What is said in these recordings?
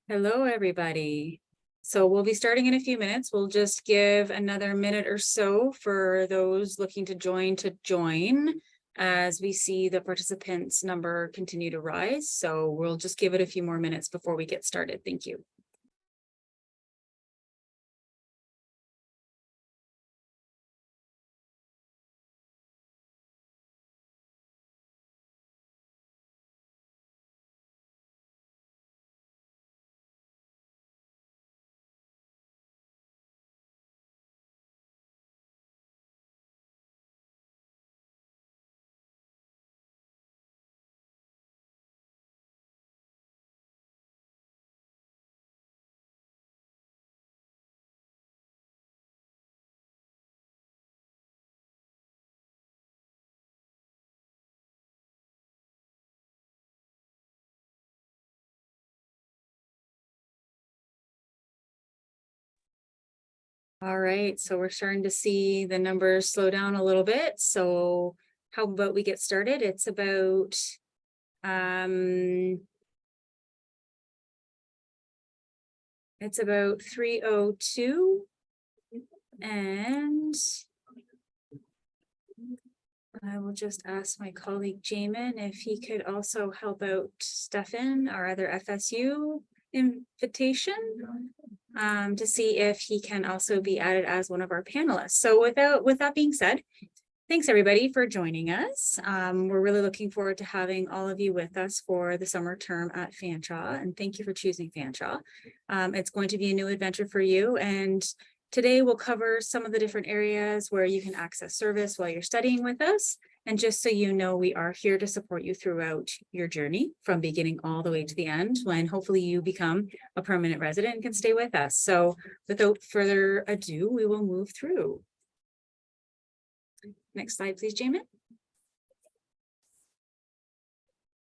Hello, everybody. So we'll be starting in a few minutes. We'll just give another minute or so for those looking to join as we see the participants number continue to rise. So we'll just give it a few more minutes before we get started. Thank you. All right, so we're starting to see the numbers slow down a little bit. So how about we get started? It's about it's about 3:02, and I will just ask my colleague Jamin if he could also help out Stefan, our other FSU invitation, to see if he can also be added as one of our panelists. So with that being said, thanks everybody for joining us. We're really looking forward to having all of you with us for the summer term at Fanshawe, and thank you for choosing Fanshawe. It's going to be a new adventure for you, and today we'll cover some of the different areas where you can access service while you're studying with us. And just so you know, we are here to support you throughout your journey from beginning all the way to the end, when hopefully you become a permanent resident and can stay with us. So without further ado, we will move through. Next slide, please, Jamin.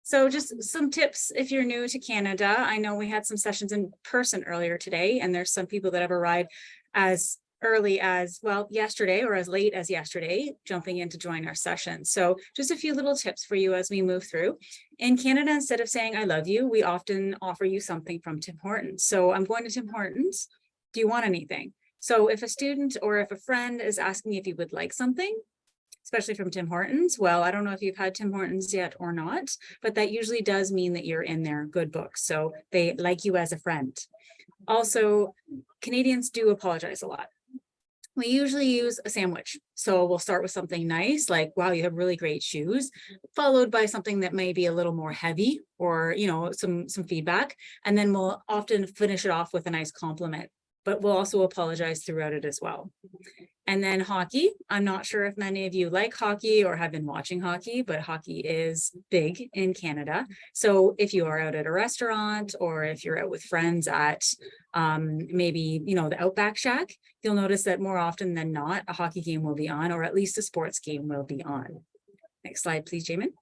So just some tips if you're new to Canada. I know we had some sessions in person earlier today, and there's some people that have arrived as early as, well, yesterday or as late as yesterday, jumping in to join our session. So just a few little tips for you as we move through. In Canada, instead of saying I love you, we often offer you something from Tim Hortons. So I'm going to Tim Hortons. Do you want anything? So if a student or if a friend is asking if you would like something, especially from Tim Hortons, well, I don't know if you've had Tim Hortons yet or not, but that usually does mean that you're in their good books. So they like you as a friend. Also, Canadians do apologize a lot. We usually use a sandwich. So we'll start with something nice, like, wow, you have really great shoes, followed by something that may be a little more heavy or, some feedback. And then we'll often finish it off with a nice compliment, but we'll also apologize throughout it as well. And then hockey. I'm not sure if many of you like hockey or have been watching hockey, but hockey is big in Canada. So if you are out at a restaurant or if you're out with friends at maybe, the Outback Shack, you'll notice that more often than not, a hockey game will be on, or at least a sports game will be on. Next slide, please, Jamin.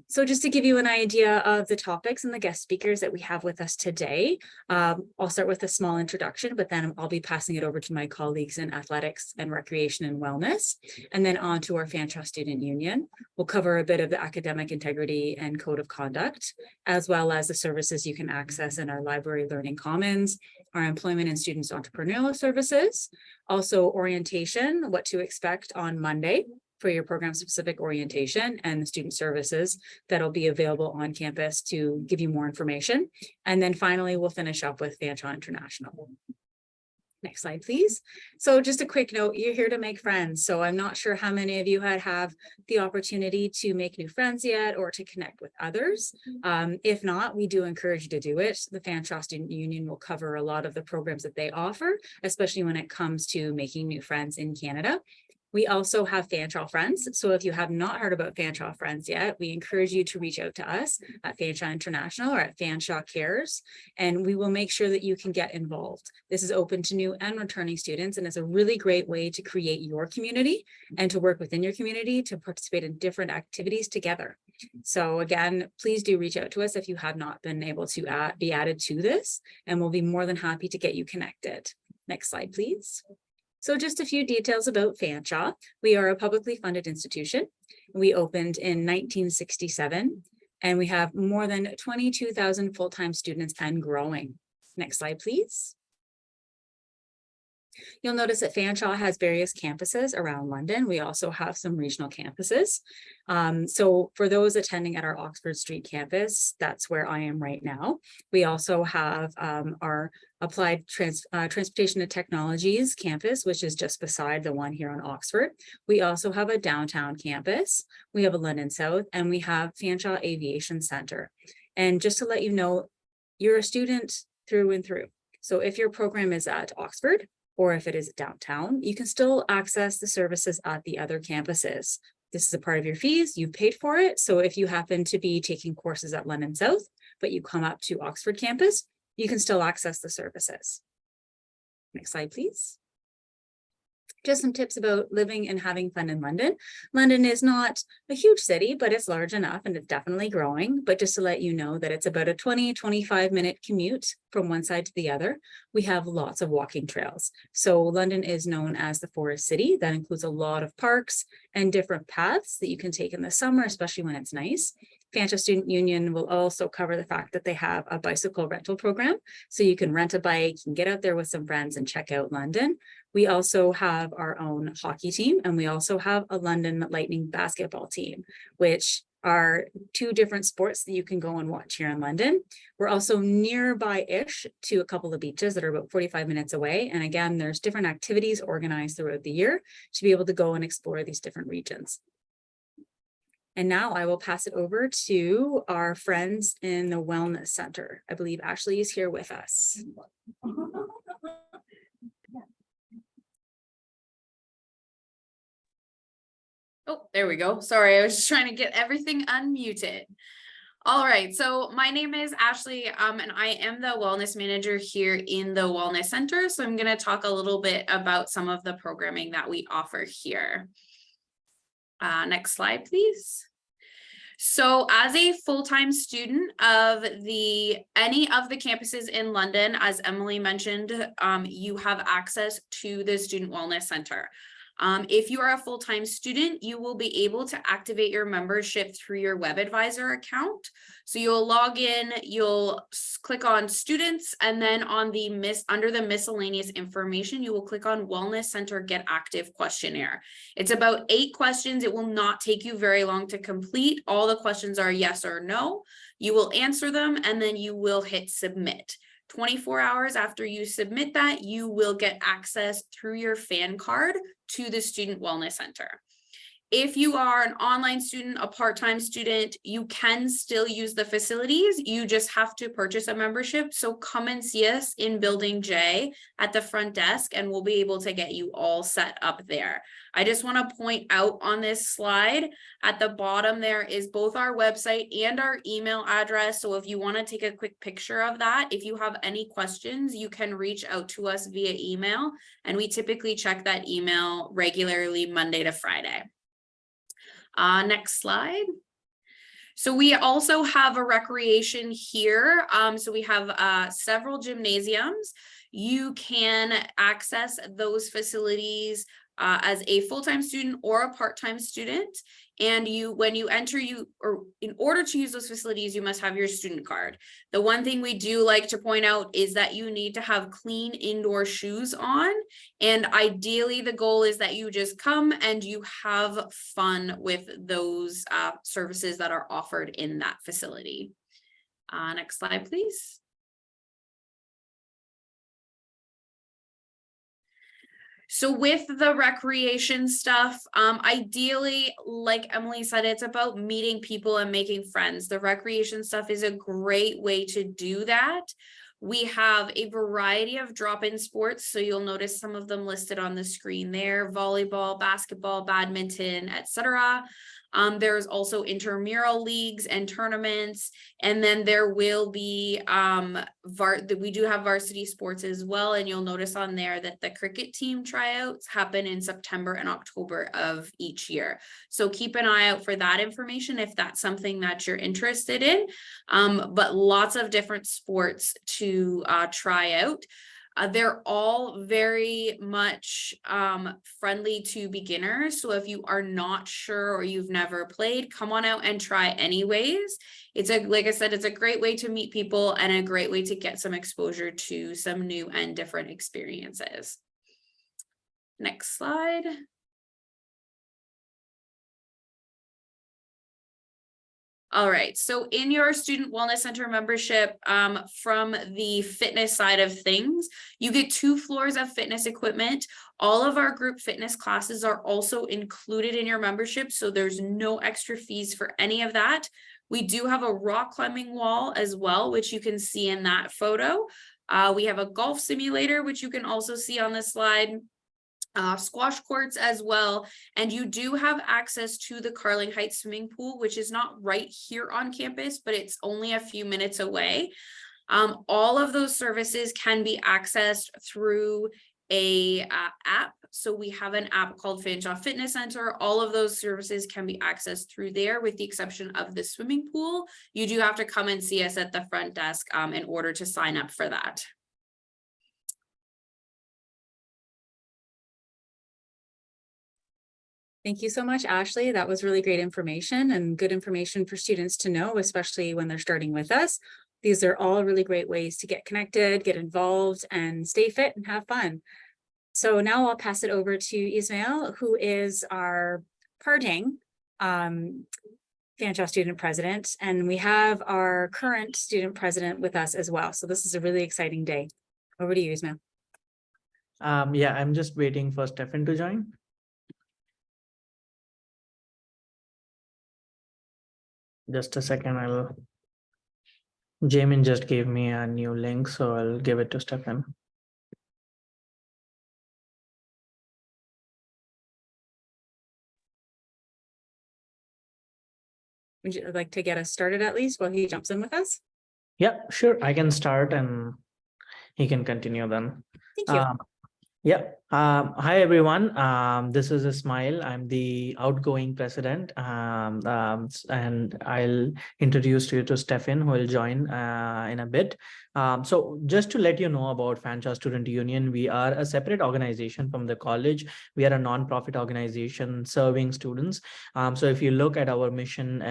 So just to give you an idea of the topics and the guest speakers that we have with us today, I'll start with a small introduction, but then I'll be passing it over to my colleagues in athletics and recreation and wellness, and then on to our Fanshawe Student Union. We'll cover a bit of the academic integrity and code of conduct, as well as the services you can access in our library learning commons, our employment and students entrepreneurial services, also orientation, what to expect on Monday for your program specific orientation, and the student services that'll be available on campus to give you more information. And then finally, we'll finish up with Fanshawe International. Next slide, please. So just a quick note, you're here to make friends. So I'm not sure how many of you have the opportunity to make new friends yet or to connect with others. If not, we do encourage you to do it. The Fanshawe Student Union will cover a lot of the programs that they offer, especially when it comes to making new friends in Canada. We also have Fanshawe Friends. So if you have not heard about Fanshawe Friends yet, we encourage you to reach out to us at Fanshawe International or at Fanshawe Cares, and we will make sure that you can get involved. This is open to new and returning students, and it's a really great way to create your community and to work within your community to participate in different activities together. So again, please do reach out to us if you have not been able to be added to this, and we'll be more than happy to get you connected. Next slide, please. So just a few details about Fanshawe. We are a publicly funded institution. We opened in 1967. And we have more than 22,000 full-time students and growing. Next slide, please. You'll notice that Fanshawe has various campuses around London. We also have some regional campuses. So for those attending at our Oxford Street campus, that's where I am right now. We also have our Applied Transportation and Technologies campus, which is just beside the one here on Oxford. We also have a downtown campus. We have a London South, and we have Fanshawe Aviation Center. And just to let you know, you're a student through and through. So if your program is at Oxford, or if it is downtown, you can still access the services at the other campuses. This is a part of your fees, you've paid for it. So if you happen to be taking courses at London South, but you come up to Oxford campus, you can still access the services. Next slide, please. Just some tips about living and having fun in London. London is not a huge city, but it's large enough and it's definitely growing. But just to let you know that it's about a 20-25 minute commute from one side to the other. We have lots of walking trails. So London is known as the Forest City. That includes a lot of parks and different paths that you can take in the summer, especially when it's nice. Fanshawe Student Union will also cover the fact that they have a bicycle rental program. So you can rent a bike, you can get out there with some friends and check out London. We also have our own hockey team, and we also have a London Lightning basketball team, which are two different sports that you can go and watch here in London. We're also nearby-ish to a couple of beaches that are about 45 minutes away. And again, there's different activities organized throughout the year to be able to go and explore these different regions. And now I will pass it over to our friends in the Wellness Center. I believe Ashley is here with us. Oh, there we go. Sorry, I was just trying to get everything unmuted. All right, so my name is Ashley, and I am the wellness manager here in the Wellness Center. So I'm going to talk a little bit about some of the programming that we offer here. Next slide, please. So as a full-time student of any of the campuses in London, as Emily mentioned, you have access to the Student Wellness Center. If you are a full-time student, you will be able to activate your membership through your web advisor account. So you'll log in, you'll click on students, and then on under the miscellaneous information, you will click on Wellness Center Get Active questionnaire. It's about 8 questions. It will not take you very long to complete. All the questions are yes or no. You will answer them, and then you will hit submit. 24 hours after you submit that, you will get access through your fan card to the Student Wellness Center. If you are an online student, a part-time student, you can still use the facilities. You just have to purchase a membership. So come and see us in Building J at the front desk, and we'll be able to get you all set up there. I just want to point out on this slide at the bottom, there is both our website and our email address. So if you want to take a quick picture of that, if you have any questions, you can reach out to us via email. And we typically check that email regularly Monday to Friday. Next slide. So we also have a recreation here. So we have several gymnasiums. You can access those facilities as a full-time student or a part-time student. And when you enter, in order to use those facilities, you must have your student card. The one thing we do like to point out is that you need to have clean indoor shoes on. And ideally, the goal is that you just come and you have fun with those services that are offered in that facility. Next slide, please. So with the recreation stuff, ideally, like Emily said, it's about meeting people and making friends. The recreation stuff is a great way to do that. We have a variety of drop-in sports. So you'll notice some of them listed on the screen there: volleyball, basketball, badminton, etc. There's also intramural leagues and tournaments. And then there will be, we do have varsity sports as well. And you'll notice on there that the cricket team tryouts happen in September and October of each year. So keep an eye out for that information if that's something that you're interested in. But lots of different sports to try out. They're all very much friendly to beginners. So if you are not sure or you've never played, come on out and try anyways. Like I said, it's a great way to meet people and a great way to get some exposure to some new and different experiences. Next slide. All right, so in your Student Wellness Center membership, from the fitness side of things, you get 2 floors of fitness equipment. All of our group fitness classes are also included in your membership, so there's no extra fees for any of that. We do have a rock climbing wall as well, which you can see in that photo. We have a golf simulator, which you can also see on this slide. Squash courts as well, and you do have access to the Carling Heights swimming pool, which is not right here on campus, but it's only a few minutes away. All of those services can be accessed through a app. So we have an app called Fanshawe Fitness Center. All of those services can be accessed through there, with the exception of the swimming pool. You do have to come and see us at the front desk in order to sign up for that. Thank you so much, Ashley. That was really great information and good information for students to know, especially when they're starting with us. These are all really great ways to get connected, get involved, and stay fit and have fun. So now I'll pass it over to Ismail, who is our parting Fanshawe student president. And we have our current student president with us as well. So this is a really exciting day. Over to you, Ismail. Yeah, I'm just waiting for Stefan to join. Just a second, Jamin just gave me a new link, so I'll give it to Stefan. Would you like to get us started at least while he jumps in with us? Yeah, sure. I can start and he can continue then. Thank you. Yeah. Hi, everyone. This is Ismail. I'm the outgoing president, and I'll introduce you to Stefan, who will join in a bit. So just to let you know about Fanshawe Student Union, we are a separate organization from the college. We are a non-profit organization serving students. So if you look at our mission,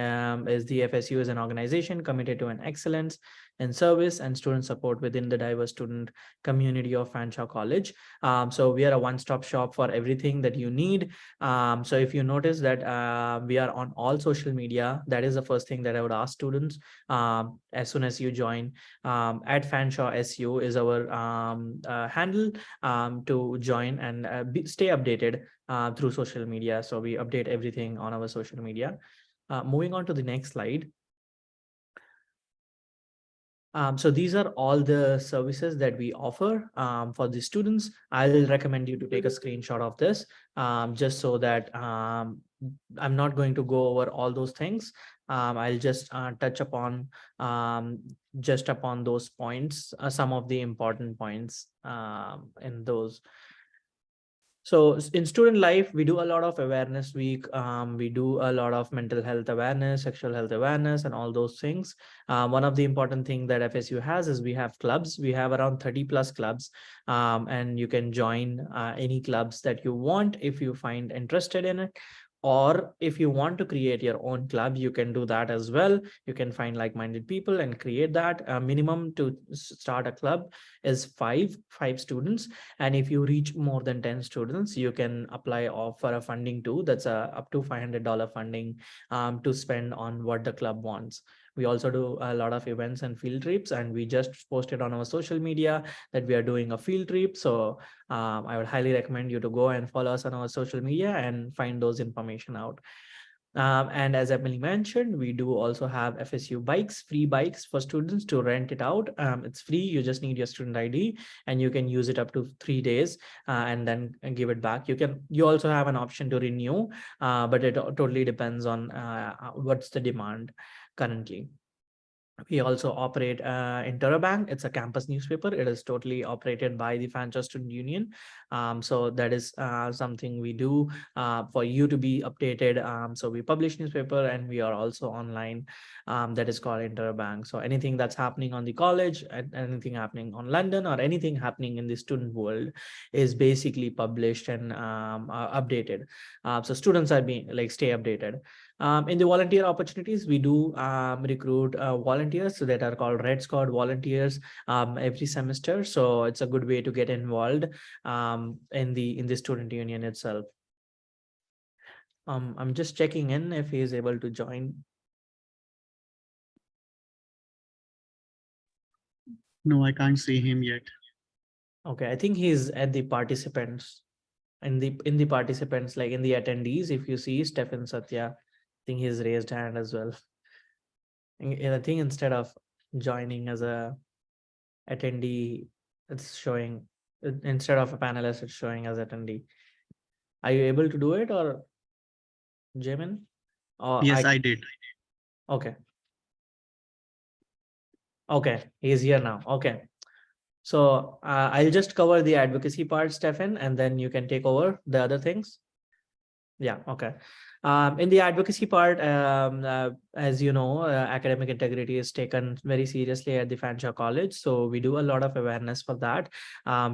is the FSU is an organization committed to an excellence in service and student support within the diverse student community of Fanshawe College. So we are a one-stop shop for everything that you need. So if you notice that we are on all social media, that is the first thing that I would ask students as soon as you join. At Fanshawe SU is our handle to join and stay updated through social media. So we update everything on our social media. Moving on to the next slide. So these are all the services that we offer for the students. I'll recommend you to take a screenshot of this just so that I'm not going to go over all those things. I'll just touch upon those points, some of the important points in those. So in student life, we do a lot of awareness week. We do a lot of mental health awareness, sexual health awareness, and all those things. One of the important things that FSU has is we have clubs. We have around 30+ clubs, and you can join any clubs that you want if you find interested in it. Or if you want to create your own club, you can do that as well. You can find like-minded people and create that. Minimum to start a club is five students. And if you reach more than 10 students, you can apply for a funding too. That's up to $500 funding to spend on what the club wants. We also do a lot of events and field trips, and we just posted on our social media that we are doing a field trip. So I would highly recommend you to go and follow us on our social media and find those information out. And as Emily mentioned, we do also have FSU bikes, free bikes for students to rent it out. It's free. You just need your student ID and you can use it up to 3 days and then give it back. You also have an option to renew, but it totally depends on what's the demand currently. We also operate Interbank. It's a campus newspaper. It is totally operated by the Fanshawe Student Union. So that is something we do for you to be updated. So we publish newspaper and we are also online. That is called Interbank. So anything that's happening on the college, anything happening on London, or anything happening in the student world is basically published and updated. So students are being like stay updated. In the volunteer opportunities, we do recruit volunteers that are called Red Squad volunteers every semester. So it's a good way to get involved in the student union itself. I'm just checking in if he is able to join. No, I can't see him yet. Okay, I think he's at the participants. In the participants, like in the attendees, if you see Stephen Satya, I think he's raised hand as well. And I think instead of joining as a attendee, it's showing instead of a panelist, it's showing as attendee. Are you able to do it, or Jamin? Or Yes, I did. okay. Okay, he's here now. Okay. So I'll just cover the advocacy part, Stefan, and then you can take over the other things. Yeah, okay. In the advocacy part, as you know, academic integrity is taken very seriously at the Fanshawe College. So we do a lot of awareness for that.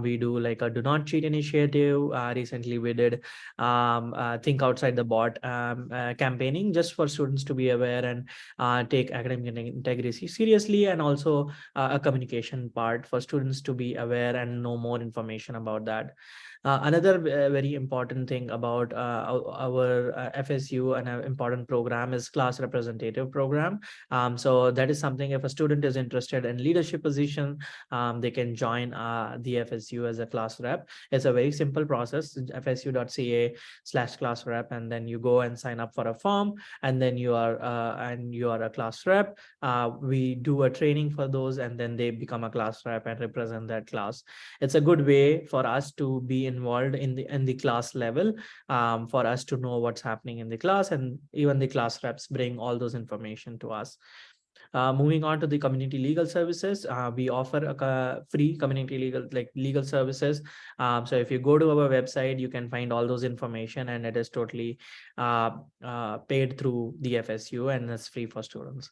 We do like a do not cheat initiative. Recently, we did think outside the box campaigning just for students to be aware and take academic integrity seriously, and also a communication part for students to be aware and know more information about that. Another very important thing about our FSU and an important program is class representative program. So that is something, if a student is interested in leadership position, they can join the FSU as a class rep. It's a very simple process, fsu.ca/class rep, and then you go and sign up for a form, and then you are a class rep. We do a training for those, and then they become a class rep and represent that class. It's a good way for us to be involved in the class level, for us to know what's happening in the class, and even the class reps bring all those information to us. Moving on to the community legal services, we offer a free community legal services. So if you go to our website, you can find all those information, and it is totally paid through the FSU, and it's free for students.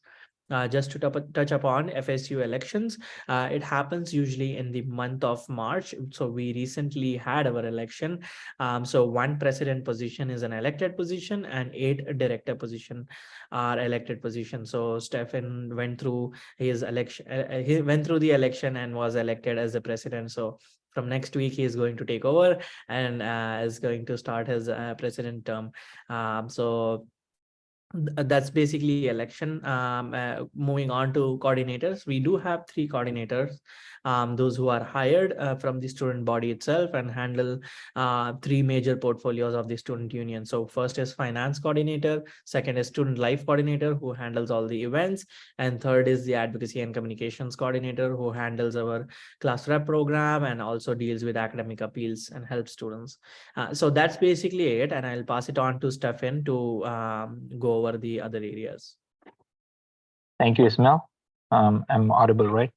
Just to touch upon FSU elections, it happens usually in the month of March. So we recently had our election. So one president position is an elected position, and 8 director position are elected positions. So Stephen went through his election. He went through the election and was elected as the president. So from next week, he is going to take over and is going to start his president term. So that's basically election. Moving on to coordinators, we do have 3 coordinators, those who are hired from the student body itself and handle 3 major portfolios of the student union. So first is finance coordinator, second is student life coordinator, who handles all the events, and third is the advocacy and communications coordinator, who handles our class rep program and also deals with academic appeals and helps students. So that's basically it, and I'll pass it on to Stefan to go over the other areas. Thank you, Ismail. I'm audible, right?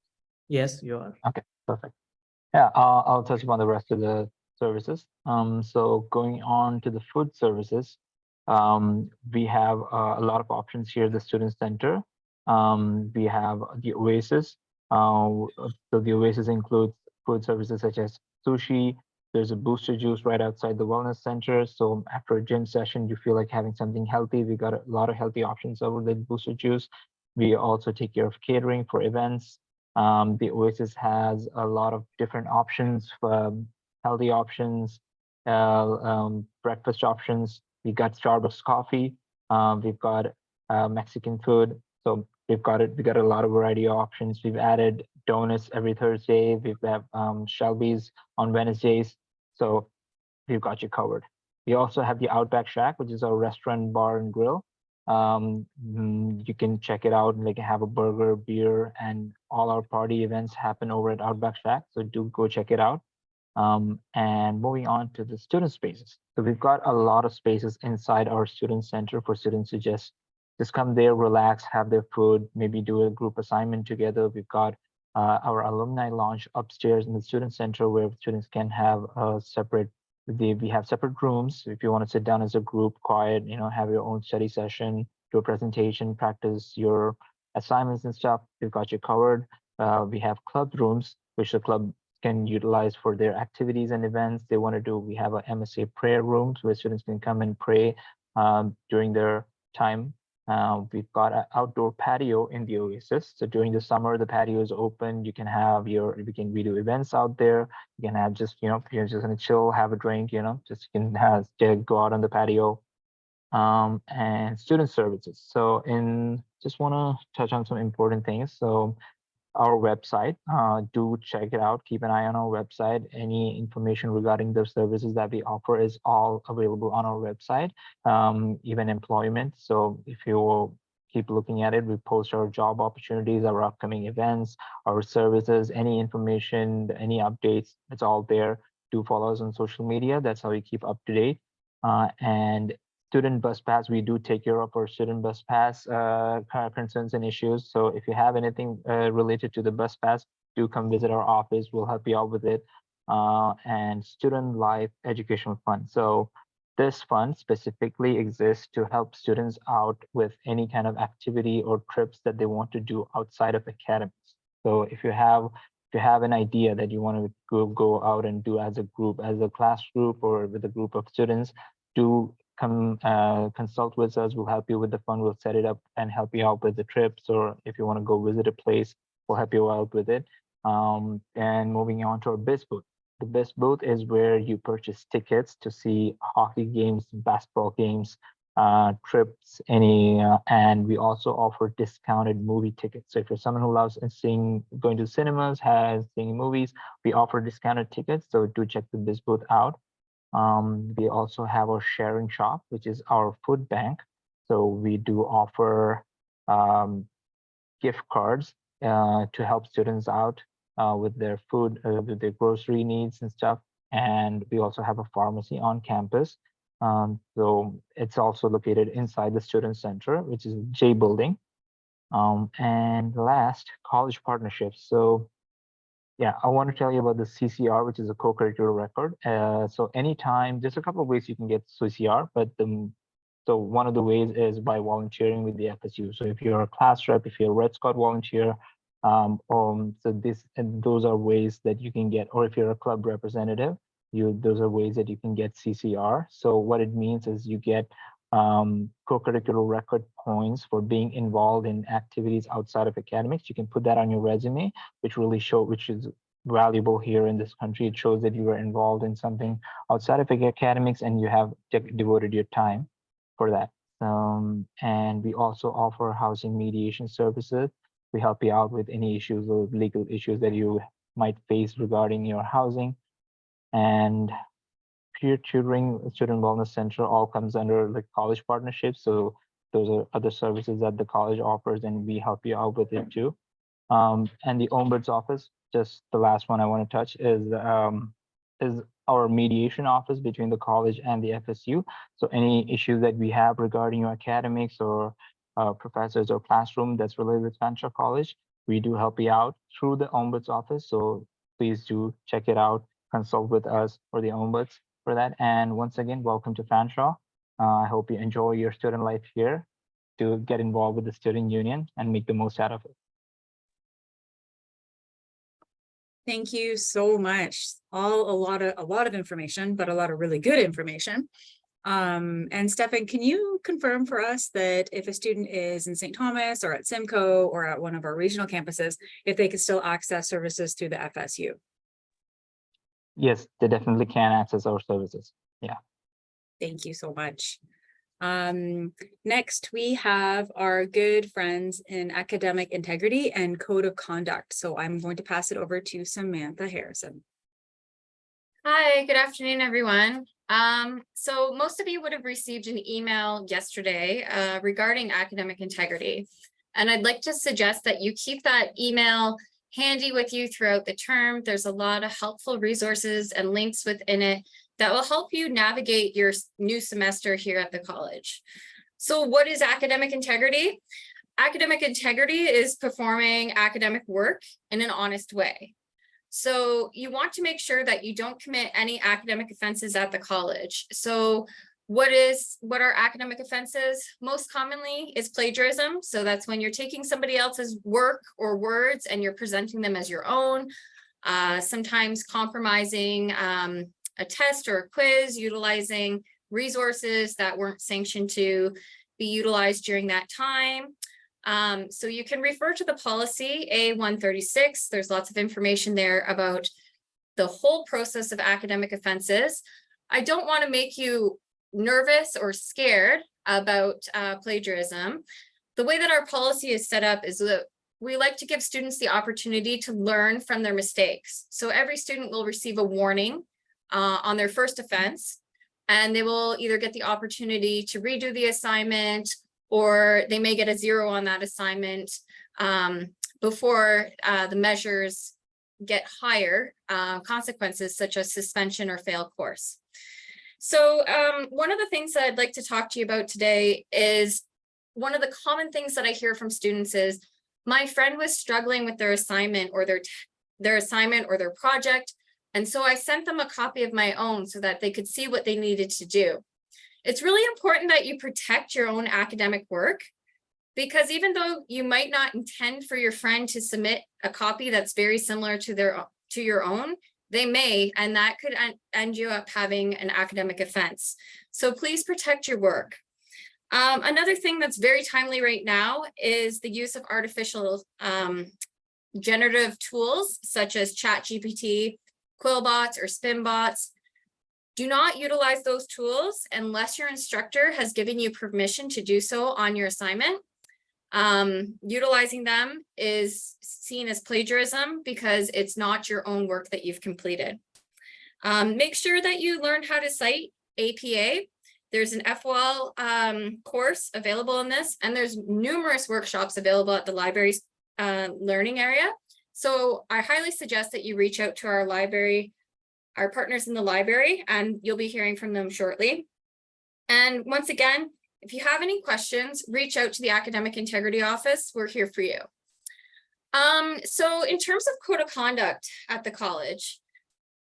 Yes, you are. Okay, perfect. Yeah, I'll touch upon the rest of the services. So going on to the food services, we have a lot of options here at the Student Center. We have the Oasis. So the Oasis includes food services such as sushi. There's a booster juice right outside the wellness center. So after a gym session, you feel like having something healthy. We got a lot of healthy options over the booster juice. We also take care of catering for events. The Oasis has a lot of different options, healthy options, breakfast options. We got Starbucks coffee. We've got Mexican food. So we got a lot of variety of options. We've added donuts every Thursday. We have Shelby's on Wednesdays. So we've got you covered. We also have the Outback Shack, which is our restaurant, bar, and grill. You can check it out, like have a burger, beer, and all our party events happen over at Outback Shack. So do go check it out. And moving on to the student spaces. So we've got a lot of spaces inside our student center for students to just just come there, relax, have their food, maybe do a group assignment together. We've got our alumni lounge upstairs in the student center where students can have a separate, we have separate rooms. If you want to sit down as a group, quiet, have your own study session, do a presentation, practice your assignments and stuff, we've got you covered. We have club rooms, which the club can utilize for their activities and events they want to do. We have a MSA prayer rooms where students can come and pray during their time. We've got an outdoor patio in the Oasis. So during the summer, the patio is open. You can have we do events out there. You can have just, if you're just gonna chill, have a drink, just you can go out on the patio. And student services. So just wanna touch on some important things. So our website, do check it out. Keep an eye on our website. Any information regarding the services that we offer is all available on our website, even employment. So if you will keep looking at it, we post our job opportunities, our upcoming events, our services, any information, any updates, it's all there. Do follow us on social media. That's how we keep up to date. And student bus pass, we do take care of our student bus pass concerns and issues. So if you have anything related to the bus pass, do come visit our office. We'll help you out with it. And student life educational fund. So this fund specifically exists to help students out with any kind of activity or trips that they want to do outside of academics. So if you have an idea that you want to go out and do as a group, as a class group or with a group of students, do come consult with us. We'll help you with the fund. We'll set it up and help you out with the trips, or if you want to go visit a place, we'll help you out with it. And moving on to our BIS booth. The BIS booth is where you purchase tickets to see hockey games, basketball games, trips, and we also offer discounted movie tickets. So if you're someone who loves going to cinemas, seeing movies, we offer discounted tickets. So do check the BIS booth out. We also have our sharing shop, which is our food bank. So we do offer gift cards to help students out with their food, with their grocery needs and stuff. And we also have a pharmacy on campus. So it's also located inside the student center, which is J building. And last, college partnerships. So yeah, I want to tell you about the CCR, which is a co-curricular record. So anytime, there's a couple of ways you can get CCR, but so one of the ways is by volunteering with the FSU. So if you're a class rep, if you're a Red Scout volunteer, those are ways that you can get, or if you're a club representative, those are ways that you can get CCR. So what it means is you get co-curricular record points for being involved in activities outside of academics. You can put that on your resume, which is valuable here in this country. It shows that you were involved in something outside of academics and you have devoted your time for that. And we also offer housing mediation services. We help you out with any issues or legal issues that you might face regarding your housing. And peer tutoring, student wellness center, all comes under the college partnerships. So those are other services that the college offers, and we help you out with it too. And the Ombuds office, just the last one I want to touch, is our mediation office between the college and the FSU. So any issues that we have regarding your academics or professors or classroom that's related with Fanshawe College, we do help you out through the Ombuds office. So please do check it out, consult with us or the Ombuds for that. And once again, welcome to Fanshawe. I hope you enjoy your student life here, to get involved with the student union and make the most out of it. Thank you so much. A lot of information, but a lot of really good information. And Stefan, can you confirm for us that if a student is in St. Thomas or at Simcoe or at one of our regional campuses, if they can still access services through the FSU? Yes, they definitely can access our services. Yeah. Thank you so much. Next, we have our good friends in academic integrity and code of conduct. So I'm going to pass it over to Samantha Harrison. Hi, good afternoon, everyone. So most of you would have received an email yesterday regarding academic integrity. And I'd like to suggest that you keep that email handy with you throughout the term. There's a lot of helpful resources and links within it that will help you navigate your new semester here at the college. So what is academic integrity? Academic integrity is performing academic work in an honest way. So you want to make sure that you don't commit any academic offenses at the college. So what are academic offenses? Most commonly is plagiarism. So that's when you're taking somebody else's work or words and you're presenting them as your own. Sometimes compromising a test or a quiz, utilizing resources that weren't sanctioned to be utilized during that time. So you can refer to the policy A136. There's lots of information there about the whole process of academic offenses. I don't want to make you nervous or scared about plagiarism. The way that our policy is set up is that we like to give students the opportunity to learn from their mistakes. So every student will receive a warning on their first offense, and they will either get the opportunity to redo the assignment, or they may get a 0 on that assignment before the measures get higher consequences, such as suspension or fail course. So one of the things that I'd like to talk to you about today is one of the common things that I hear from students is, my friend was struggling with their assignment or their assignment or their project, and so I sent them a copy of my own so that they could see what they needed to do. It's really important that you protect your own academic work, because even though you might not intend for your friend to submit a copy that's very similar to your own, they may, and that could end you up having an academic offense. So please protect your work. Another thing that's very timely right now is the use of artificial generative tools such as ChatGPT, Quillbots, or Spinbots. Do not utilize those tools unless your instructor has given you permission to do so on your assignment. Utilizing them is seen as plagiarism because it's not your own work that you've completed. Make sure that you learn how to cite APA. There's an FOL course available in this, and there's numerous workshops available at the library's learning area. So I highly suggest that you reach out to our library, our partners in the library, and you'll be hearing from them shortly. And once again, if you have any questions, reach out to the Academic Integrity Office. We're here for you. So in terms of code of conduct at the college,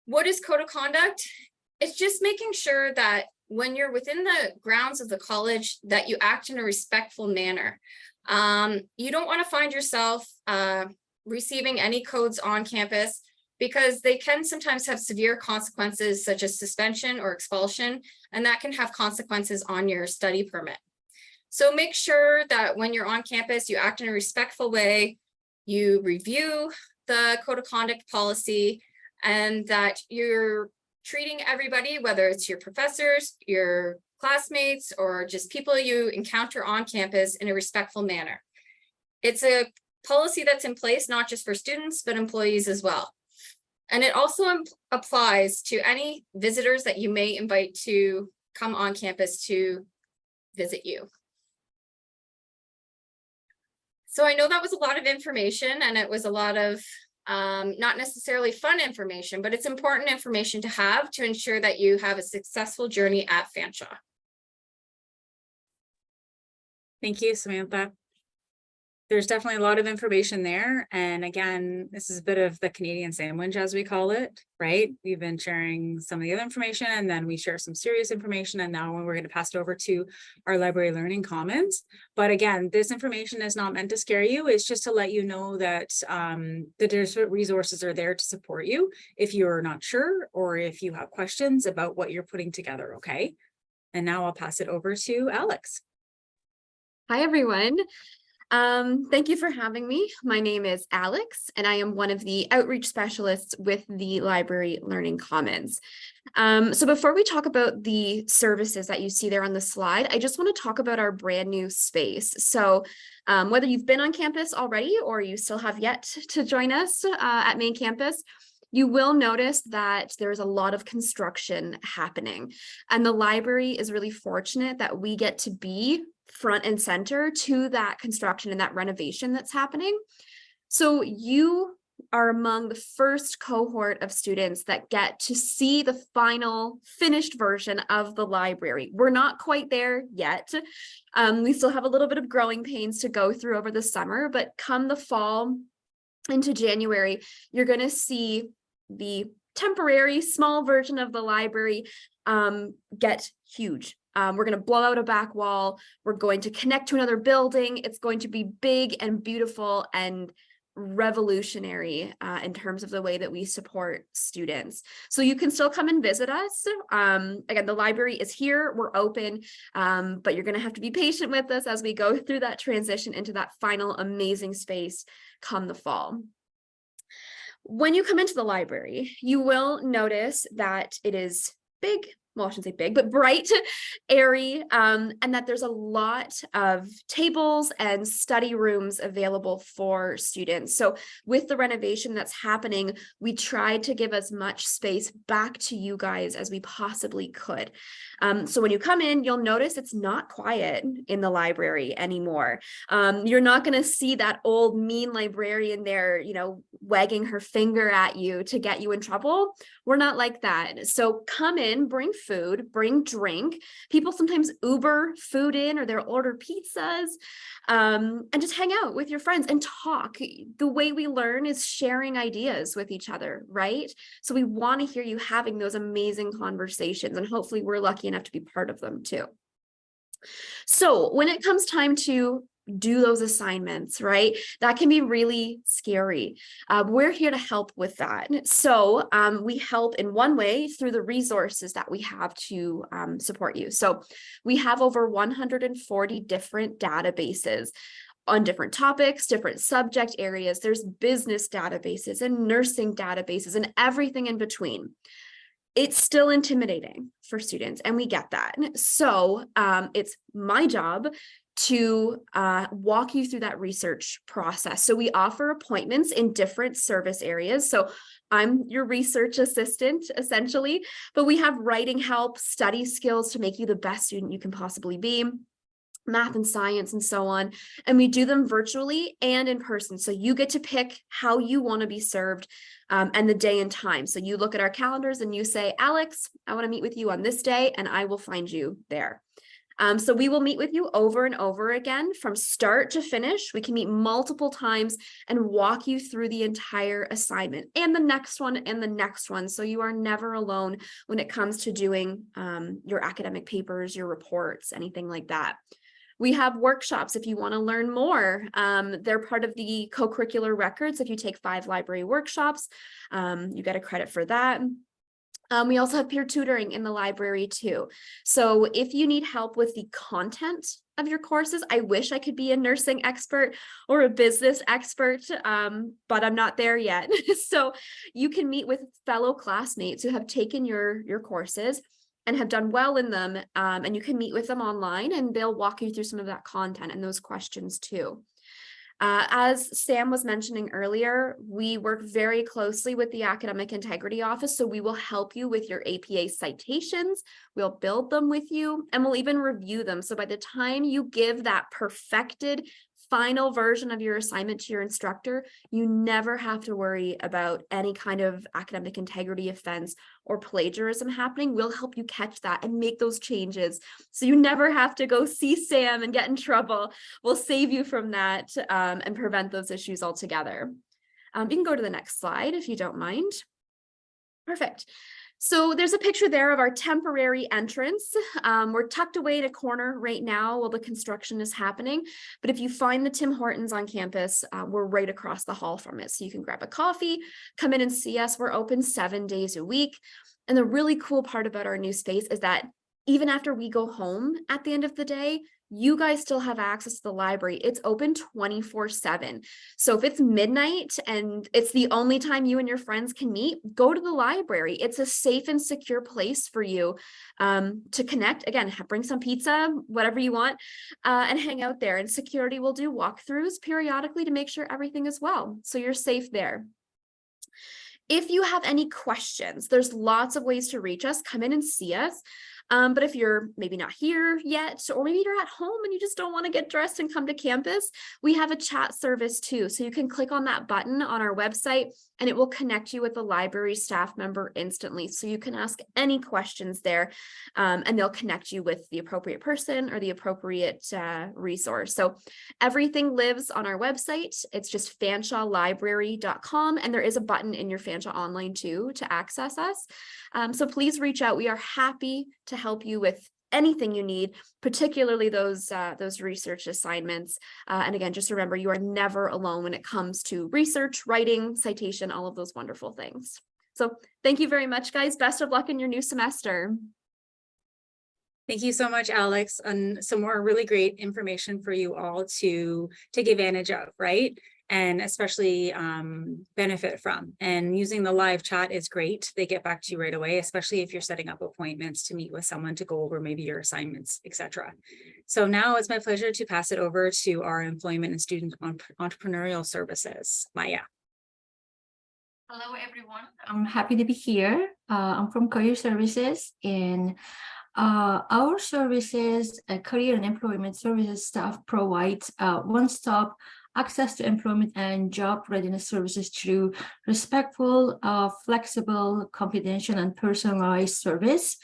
what is code of conduct? It's just making sure that when you're within the grounds of the college, that you act in a respectful manner. You don't want to find yourself receiving any codes on campus, because they can sometimes have severe consequences such as suspension or expulsion, and that can have consequences on your study permit. So make sure that when you're on campus, you act in a respectful way, you review the code of conduct policy, and that you're treating everybody, whether it's your professors, your classmates, or just people you encounter on campus, in a respectful manner. It's a policy that's in place not just for students, but employees as well. And it also applies to any visitors that you may invite to come on campus to visit you. So I know that was a lot of information, and it was a lot of not necessarily fun information, but it's important information to have to ensure that you have a successful journey at Fanshawe. Thank you, Samantha. There's definitely a lot of information there. And again, this is a bit of the Canadian sandwich, as we call it, right? We've been sharing some of the other information, and then we share some serious information. And now we're going to pass it over to our library learning commons. But again, this information is not meant to scare you. It's just to let you know that the different resources are there to support you if you're not sure, or if you have questions about what you're putting together, okay? And now I'll pass it over to Alex. Hi, everyone. Thank you for having me. My name is Alex, and I am one of the outreach specialists with the Library Learning Commons. So before we talk about the services that you see there on the slide, I just want to talk about our brand new space. So whether you've been on campus already or you still have yet to join us at main campus, you will notice that there's a lot of construction happening, and the library is really fortunate that we get to be front and center to that construction and that renovation that's happening. So you are among the first cohort of students that get to see the final finished version of the library. We're not quite there yet. We still have a little bit of growing pains to go through over the summer, but come the fall into January, you're going to see the temporary small version of the library get huge. We're going to blow out a back wall. We're going to connect to another building. It's going to be big and beautiful and revolutionary in terms of the way that we support students. So you can still come and visit us. Again, the library is here, we're open, but you're going to have to be patient with us as we go through that transition into that final amazing space come the fall. When you come into the library, you will notice that it is big. Well, I shouldn't say big, but bright, airy, and that there's a lot of tables and study rooms available for students. So with the renovation that's happening, we tried to give as much space back to you guys as we possibly could. So when you come in, you'll notice it's not quiet in the library anymore. You're not going to see that old mean librarian there, you know, wagging her finger at you to get you in trouble. We're not like that. So come in, bring food, bring drink. People sometimes Uber food in or they'll order pizzas, and just hang out with your friends and talk. The way we learn is sharing ideas with each other, right? So we want to hear you having those amazing conversations, and hopefully we're lucky enough to be part of them too. So when it comes time to do those assignments, right? That can be really scary. We're here to help with that. So we help in one way through the resources that we have to support you. So we have over 140 different databases on different topics, different subject areas. There's business databases and nursing databases and everything in between. It's still intimidating for students, and we get that. So it's my job to walk you through that research process. So we offer appointments in different service areas. So I'm your research assistant, essentially, but we have writing help, study skills to make you the best student you can possibly be, math and science and so on. And we do them virtually and in person. So you get to pick how you want to be served and the day and time. So you look at our calendars and you say, Alex, I want to meet with you on this day, and I will find you there. So we will meet with you over and over again from start to finish. We can meet multiple times and walk you through the entire assignment and the next one and the next one. So you are never alone when it comes to doing your academic papers, your reports, anything like that. We have workshops if you want to learn more. They're part of the co-curricular records. If you take 5 library workshops, you get a credit for that. We also have peer tutoring in the library too. So if you need help with the content of your courses, I wish I could be a nursing expert or a business expert, but I'm not there yet. So you can meet with fellow classmates who have taken your courses and have done well in them, and you can meet with them online and they'll walk you through some of that content and those questions too. As Sam was mentioning earlier, we work very closely with the Academic Integrity Office, so we will help you with your APA citations, we'll build them with you, and we'll even review them. So by the time you give that perfected final version of your assignment to your instructor, you never have to worry about any kind of academic integrity offense or plagiarism happening. We'll help you catch that and make those changes, so you never have to go see Sam and get in trouble. We'll save you from that and prevent those issues altogether. You can go to the next slide if you don't mind. Perfect. So there's a picture there of our temporary entrance. We're tucked away in a corner right now while the construction is happening. But if you find the Tim Hortons on campus, we're right across the hall from it. So you can grab a coffee, come in and see us. We're open 7 days a week. And the really cool part about our new space is that even after we go home at the end of the day, you guys still have access to the library. It's open 24/7. So if it's midnight and it's the only time you and your friends can meet, go to the library. It's a safe and secure place for you to connect. Again, bring some pizza, whatever you want, and hang out there. And security will do walkthroughs periodically to make sure everything is well. So you're safe there. If you have any questions, there's lots of ways to reach us. Come in and see us. But if you're maybe not here yet, or maybe you're at home and you just don't want to get dressed and come to campus, we have a chat service too. So you can click on that button on our website and it will connect you with a library staff member instantly. So you can ask any questions there, and they'll connect you with the appropriate person or the appropriate resource. So everything lives on our website. It's just fanshawelibrary.com, and there is a button in your Fanshawe Online too to access us. So please reach out. We are happy to help you with anything you need, particularly those research assignments. And again, just remember, you are never alone when it comes to research, writing, citation, all of those wonderful things. So thank you very much, guys. Best of luck in your new semester. Thank you so much, Alex, and some more really great information for you all to take advantage of, right? And especially benefit from. And using the live chat is great. They get back to you right away, especially if you're setting up appointments to meet with someone to go over maybe your assignments, etc. So now it's my pleasure to pass it over to our Employment and Student Entrepreneurial Services, Maya. Hello, everyone. I'm happy to be here. I'm from Career Services, and our services, Career and Employment Services staff provides one-stop access to employment and job readiness services through respectful, flexible, confidential, and personalized service.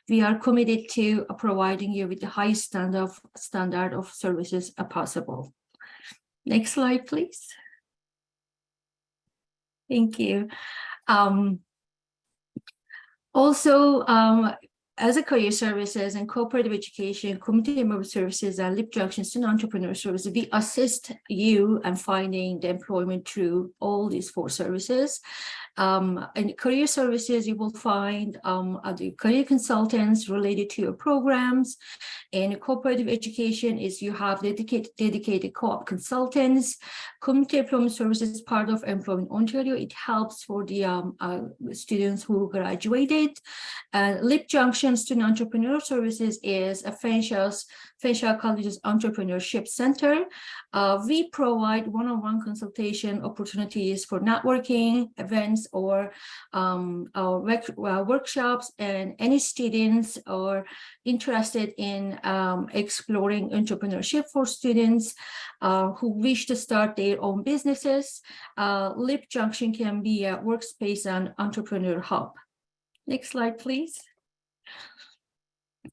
We are committed to providing you with the highest standard of services possible. Next slide, please. Thank you. As a Career Services and Cooperative Education, Community Member Services, and Lip Junction Student Entrepreneur Services, we assist you in finding the employment through all these 4 services. In Career Services, you will find the career consultants related to your programs. In Cooperative Education is you have dedicated co-op consultants. Community Employment Services is part of Employment Ontario. It helps for the students who graduated. Lip Junction Student Entrepreneur Services is a Fanshawe College's Entrepreneurship Center. We provide one-on-one consultation opportunities for networking, events, or workshops, and any students are interested in exploring entrepreneurship for students who wish to start their own businesses. Lip Junction can be a workspace and entrepreneur hub. Next slide, please.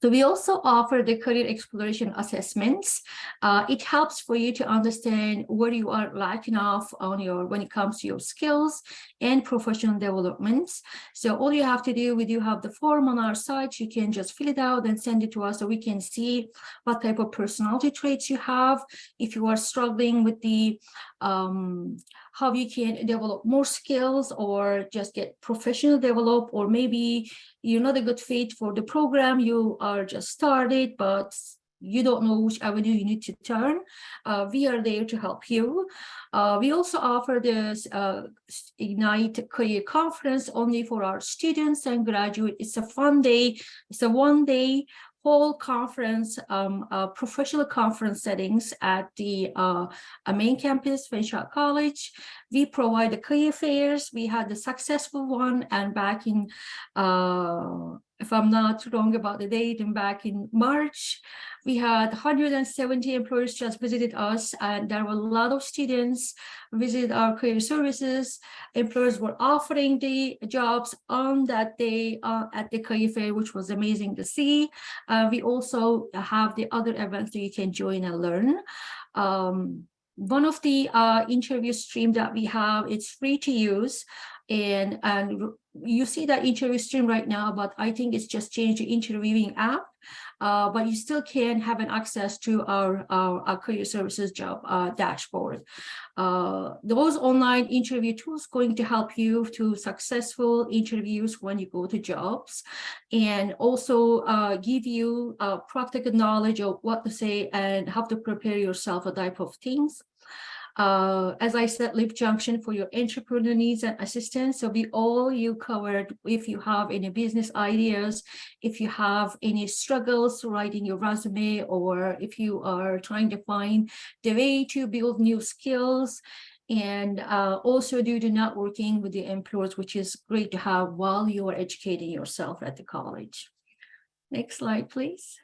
So we also offer the career exploration assessments. It helps for you to understand where you are lacking off on when it comes to your skills and professional developments. So all you have to do, we do have the form on our site. You can just fill it out and send it to us so we can see what type of personality traits you have. If you are struggling with the how you can develop more skills or just get professional develop, or maybe you're not a good fit for the program, you are just started, but you don't know which avenue you need to turn. We are there to help you. We also offer this Ignite Career Conference only for our students and graduates. It's a fun day. It's a one-day whole conference, professional conference settings at the main campus, Fanshawe College. We provide the career fairs. We had the successful one, and back in, if I'm not wrong about the date, and back in March, we had 170 employers just visited us, and there were a lot of students visit our career services. Employers were offering the jobs on that day at the career fair, which was amazing to see. We also have the other events that you can join and learn. One of the interview stream that we have, it's free to use, and you see that interview stream right now, but I think it's just changed the interviewing app. But you still can have an access to our career services job dashboard. Those online interview tools going to help you to successful interviews when you go to jobs, and also give you practical knowledge of what to say and how to prepare yourself for type of things. As I said, Lip Junction for your entrepreneur needs and assistance. So we all you covered. If you have any business ideas, if you have any struggles writing your resume, or if you are trying to find the way to build new skills, and also do the networking with the employers, which is great to have while you are educating yourself at the college. Next slide, please.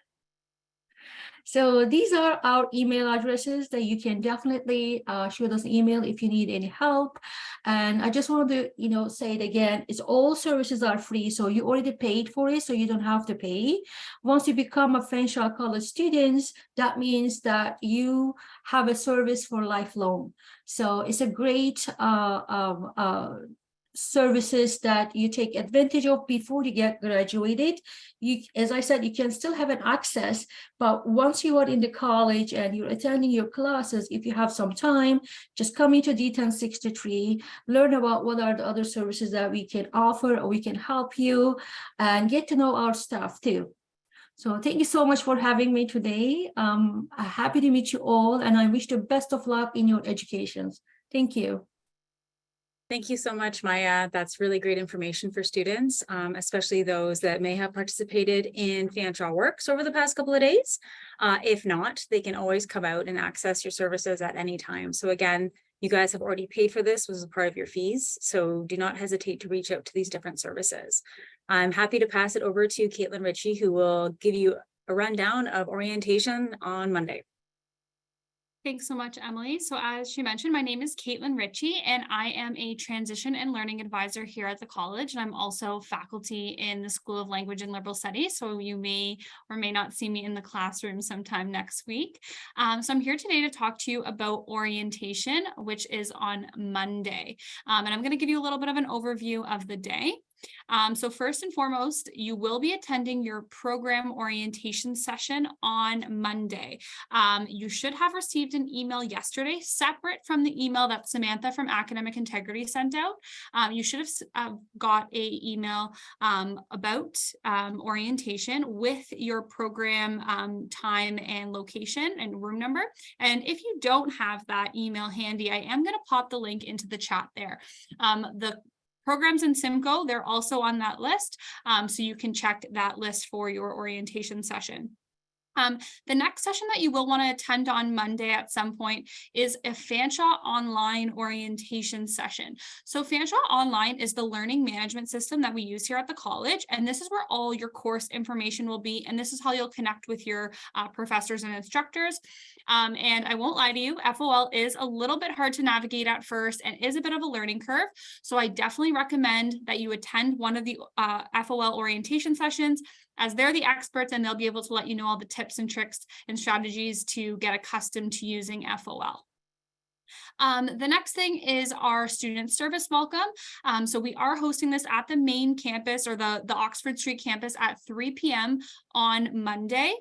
So these are our email addresses that you can definitely shoot us an email if you need any help. And I just wanted to, say it again, it's all services are free. So you already paid for it, so you don't have to pay. Once you become a Fanshawe College student, that means that you have a service for lifelong. So it's a great services that you take advantage of before you get graduated. As I said, you can still have an access, but once you are in the college and you're attending your classes, if you have some time, just come into D1063, learn about what are the other services that we can offer or we can help you, and get to know our staff too. So thank you so much for having me today. I'm happy to meet you all, and I wish the best of luck in your educations. Thank you. Thank you so much, Maya. That's really great information for students, especially those that may have participated in Fanshawe Works over the past couple of days. If not, they can always come out and access your services at any time. So again, you guys have already paid for this, was a part of your fees, so do not hesitate to reach out to these different services. I'm happy to pass it over to Caitlin Ritchie, who will give you a rundown of orientation on Monday. Thanks so much, Emily. So as she mentioned, my name is Caitlin Ritchie, and I am a transition and learning advisor here at the college. And I'm also faculty in the School of Language and Liberal Studies. So you may or may not see me in the classroom sometime next week. So I'm here today to talk to you about orientation, which is on Monday. And I'm going to give you a little bit of an overview of the day. So first and foremost, you will be attending your program orientation session on Monday. You should have received an email yesterday, separate from the email that Samantha from Academic Integrity sent out. You should have got an email about orientation with your program time and location and room number. And if you don't have that email handy, I am going to pop the link into the chat there. The programs in Simcoe, they're also on that list, so you can check that list for your orientation session. The next session that you will want to attend on Monday at some point is a Fanshawe Online orientation session. So Fanshawe Online is the learning management system that we use here at the college, and this is where all your course information will be, and this is how you'll connect with your professors and instructors. And I won't lie to you, FOL is a little bit hard to navigate at first and is a bit of a learning curve. So I definitely recommend that you attend one of the FOL orientation sessions, as they're the experts and they'll be able to let you know all the tips and tricks and strategies to get accustomed to using FOL. The next thing is our student service welcome. So we are hosting this at the main campus, or the Oxford Street campus, at 3 p.m. on Monday.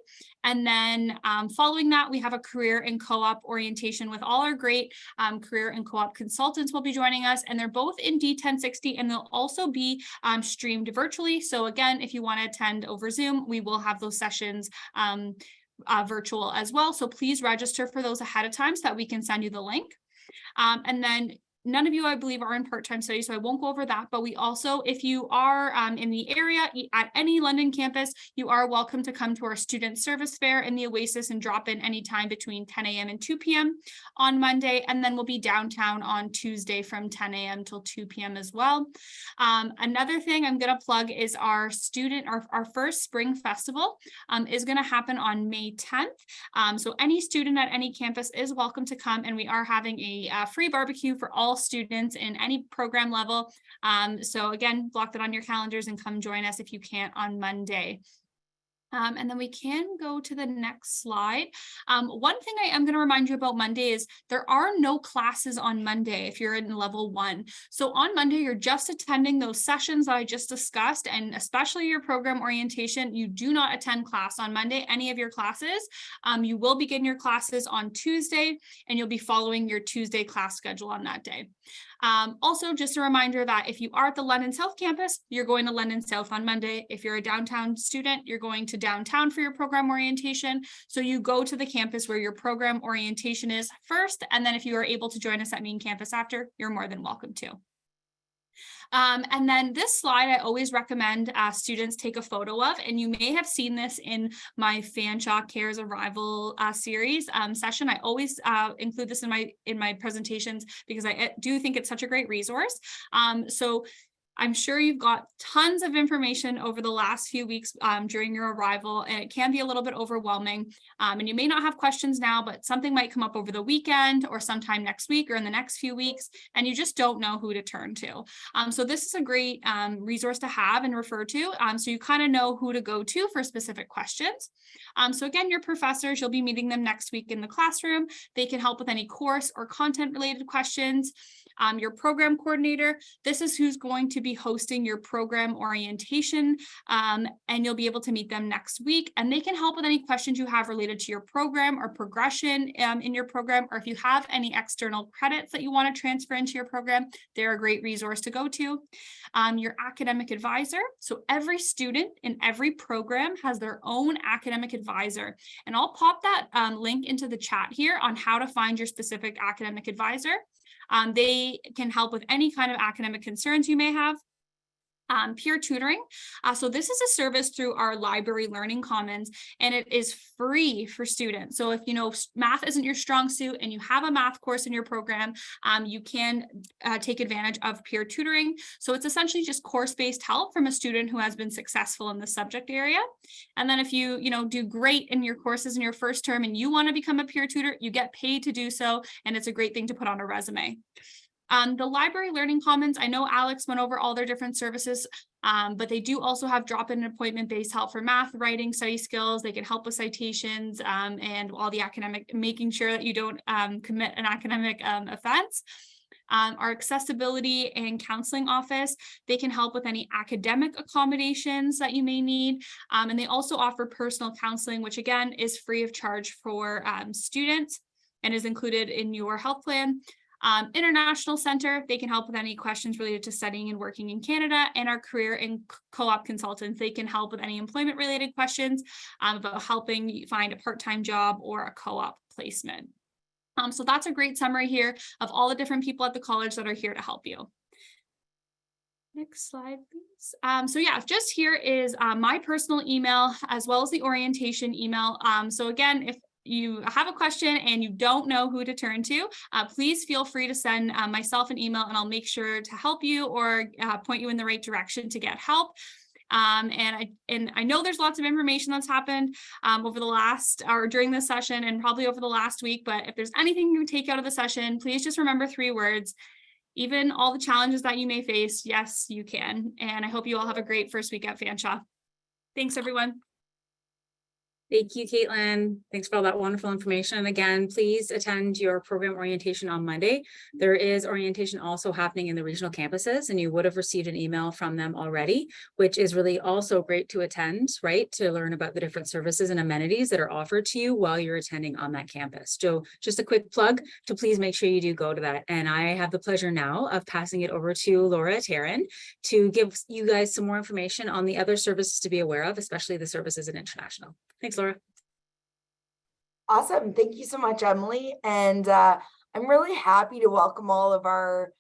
And then following that, we have a career and co-op orientation with all our great career and co-op consultants will be joining us. And they're both in D1060, and they'll also be streamed virtually. So again, if you want to attend over Zoom, we will have those sessions virtual as well. So please register for those ahead of time so that we can send you the link. And then none of you, I believe, are in part-time studies, so I won't go over that. But we also, if you are in the area at any London campus, you are welcome to come to our student service fair in the Oasis and drop in anytime between 10 a.m. and 2 p.m. on Monday. And then we'll be downtown on Tuesday from 10 a.m. till 2 p.m. as well. Another thing I'm going to plug is our first spring festival is going to happen on May 10th. So any student at any campus is welcome to come, and we are having a free barbecue for all students in any program level. So again, block that on your calendars and come join us if you can't on Monday. And then we can go to the next slide. One thing I am going to remind you about Monday is there are no classes on Monday if you're in level 1. So on Monday, you're just attending those sessions that I just discussed, and especially your program orientation. You do not attend class on Monday, any of your classes. You will begin your classes on Tuesday, and you'll be following your Tuesday class schedule on that day. Also, just a reminder that if you are at the London South campus, you're going to London South on Monday. If you're a downtown student, you're going to downtown for your program orientation. So you go to the campus where your program orientation is first, and then if you are able to join us at main campus after, you're more than welcome to. And then this slide, I always recommend students take a photo of, and you may have seen this in my Fanshawe Cares Arrival series session. I always include this in my presentations because I do think it's such a great resource. So I'm sure you've got tons of information over the last few weeks during your arrival, and it can be a little bit overwhelming. And you may not have questions now, but something might come up over the weekend or sometime next week or in the next few weeks, and you just don't know who to turn to. So this is a great resource to have and refer to, so you kind of know who to go to for specific questions. So again, your professors, you'll be meeting them next week in the classroom. They can help with any course or content related questions. Your program coordinator, this is who's going to be hosting your program orientation, and you'll be able to meet them next week, and they can help with any questions you have related to your program or progression in your program, or if you have any external credits that you want to transfer into your program, they're a great resource to go to. Your academic advisor, so every student in every program has their own academic advisor, and I'll pop that link into the chat here on how to find your specific academic advisor. They can help with any kind of academic concerns you may have. Peer tutoring. So this is a service through our library learning commons, and it is free for students. So if you know math isn't your strong suit and you have a math course in your program, you can take advantage of peer tutoring. So it's essentially just course-based help from a student who has been successful in the subject area. And then if you do great in your courses in your first term and you want to become a peer tutor, you get paid to do so, and it's a great thing to put on a resume. The library learning commons, I know Alex went over all their different services, but they do also have drop-in appointment-based help for math, writing, study skills. They can help with citations and all the academic, making sure that you don't commit an academic offense. Our accessibility and counseling office, they can help with any academic accommodations that you may need. And they also offer personal counseling, which again is free of charge for students and is included in your health plan. International Center, they can help with any questions related to studying and working in Canada, and our career and co-op consultants, they can help with any employment related questions about helping you find a part-time job or a co-op placement. So that's a great summary here of all the different people at the college that are here to help you. Next slide, please. So yeah, just here is my personal email as well as the orientation email. So again, if you have a question and you don't know who to turn to, please feel free to send myself an email, and I'll make sure to help you or point you in the right direction to get help. And I know there's lots of information that's happened over the last or during this session and probably over the last week, but if there's anything you take out of the session, please just remember 3 words. Even all the challenges that you may face, yes, you can. And I hope you all have a great first week at Fanshawe. Thanks, everyone. Thank you, Caitlin. Thanks for all that wonderful information. And again, please attend your program orientation on Monday. There is orientation also happening in the regional campuses, and you would have received an email from them already, which is really also great to attend, right? To learn about the different services and amenities that are offered to you while you're attending on that campus. So just a quick plug to please make sure you do go to that. And I have the pleasure now of passing it over to Laura Taryn to give you guys some more information on the other services to be aware of, especially the services in international. Thanks, Laura. Awesome. Thank you so much, Emily. And I'm really happy to welcome all of our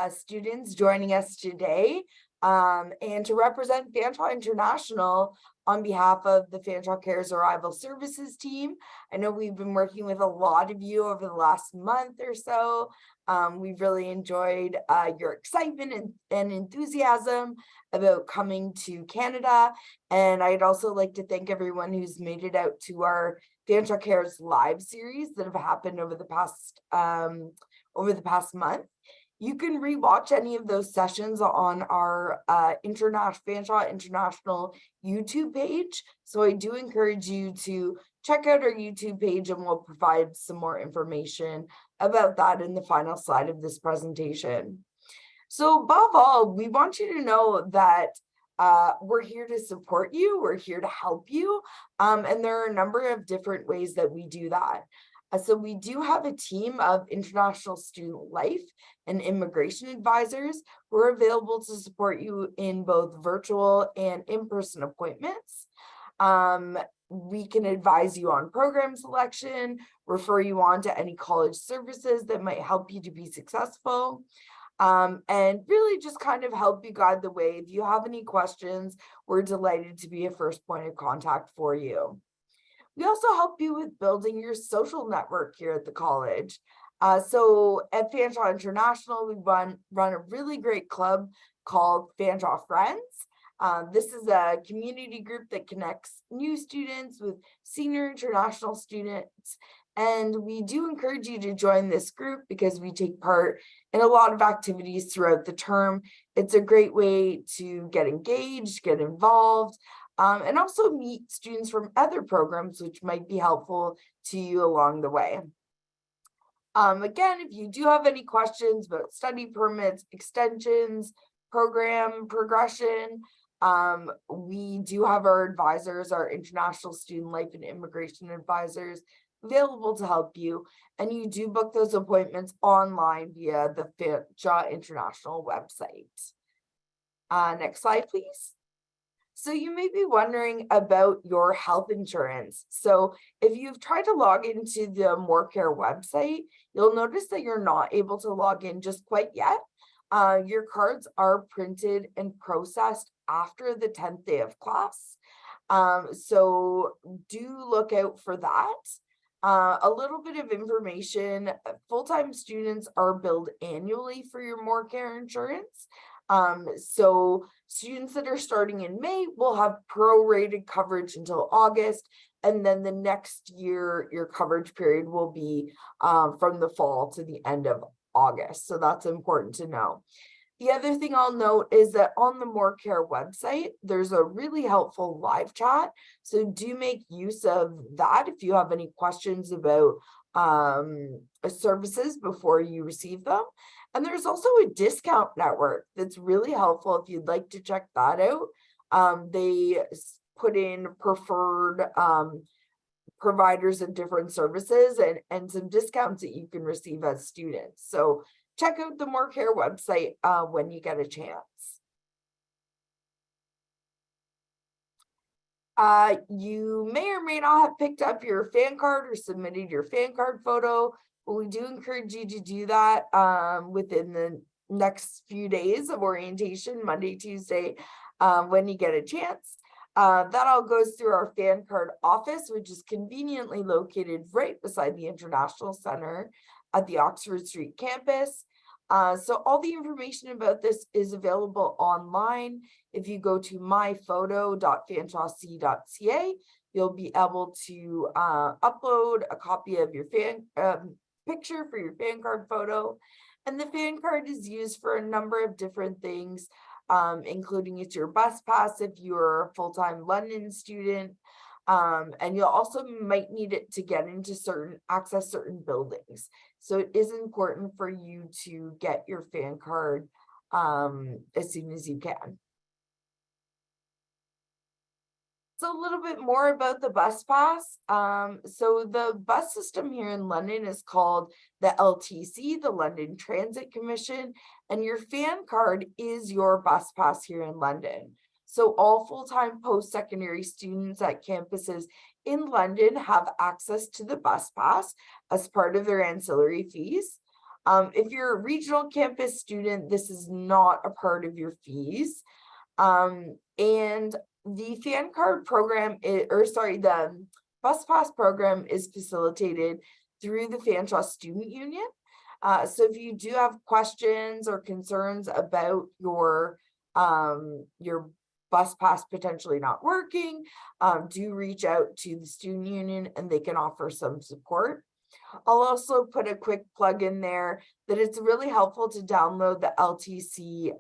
students joining us today and to represent Fanshawe International on behalf of the Fanshawe Cares Arrival Services team. I know we've been working with a lot of you over the last month or so. We've really enjoyed your excitement and enthusiasm about coming to Canada. And I'd also like to thank everyone who's made it out to our Fanshawe Cares live series that have happened over the past month. You can rewatch any of those sessions on our Fanshawe International YouTube page. So I do encourage you to check out our YouTube page, and we'll provide some more information about that in the final slide of this presentation. So above all, we want you to know that we're here to support you, we're here to help you, and there are a number of different ways that we do that. So we do have a team of international student life and immigration advisors who are available to support you in both virtual and in-person appointments. We can advise you on program selection, refer you on to any college services that might help you to be successful, and really just kind of help you guide the way. If you have any questions, we're delighted to be a first point of contact for you. We also help you with building your social network here at the college. So at Fanshawe International, we run a really great club called Fanshawe Friends. This is a community group that connects new students with senior international students. And we do encourage you to join this group because we take part in a lot of activities throughout the term. It's a great way to get engaged, get involved, and also meet students from other programs, which might be helpful to you along the way. Again, if you do have any questions about study permits, extensions, program progression, we do have our advisors, our international student life and immigration advisors available to help you. And you do book those appointments online via the Fanshawe International website. Next slide, please. So you may be wondering about your health insurance. So if you've tried to log into the MoreCare website, you'll notice that you're not able to log in just quite yet. Your cards are printed and processed after the 10th day of class. So do look out for that. A little bit of information, full-time students are billed annually for your MoreCare insurance. So students that are starting in May will have prorated coverage until August, and then the next year your coverage period will be from the fall to the end of August. So that's important to know. The other thing I'll note is that on the MoreCare website, there's a really helpful live chat. So do make use of that if you have any questions about services before you receive them. And there's also a discount network that's really helpful if you'd like to check that out. They put in preferred providers of different services and some discounts that you can receive as students. So check out the MoreCare website when you get a chance. You may or may not have picked up your fan card or submitted your fan card photo, but we do encourage you to do that within the next few days of orientation, Monday, Tuesday, when you get a chance. That all goes through our fan card office, which is conveniently located right beside the International Center at the Oxford Street campus. So all the information about this is available online. If you go to myphoto.fanshawec.ca, you'll be able to upload a copy of your fan picture for your fan card photo. And the fan card is used for a number of different things, including it's your bus pass if you're a full-time London student. And you'll also might need it to get into access certain buildings. So it is important for you to get your fan card as soon as you can. So a little bit more about the bus pass. So the bus system here in London is called the LTC, the London Transit Commission, and your fan card is your bus pass here in London. So all full-time post-secondary students at campuses in London have access to the bus pass as part of their ancillary fees. If you're a regional campus student, this is not a part of your fees. And the fan card program, the bus pass program is facilitated through the Fanshawe Student Union. So if you do have questions or concerns about your bus pass potentially not working, do reach out to the student union and they can offer some support. I'll also put a quick plug in there that it's really helpful to download the LTC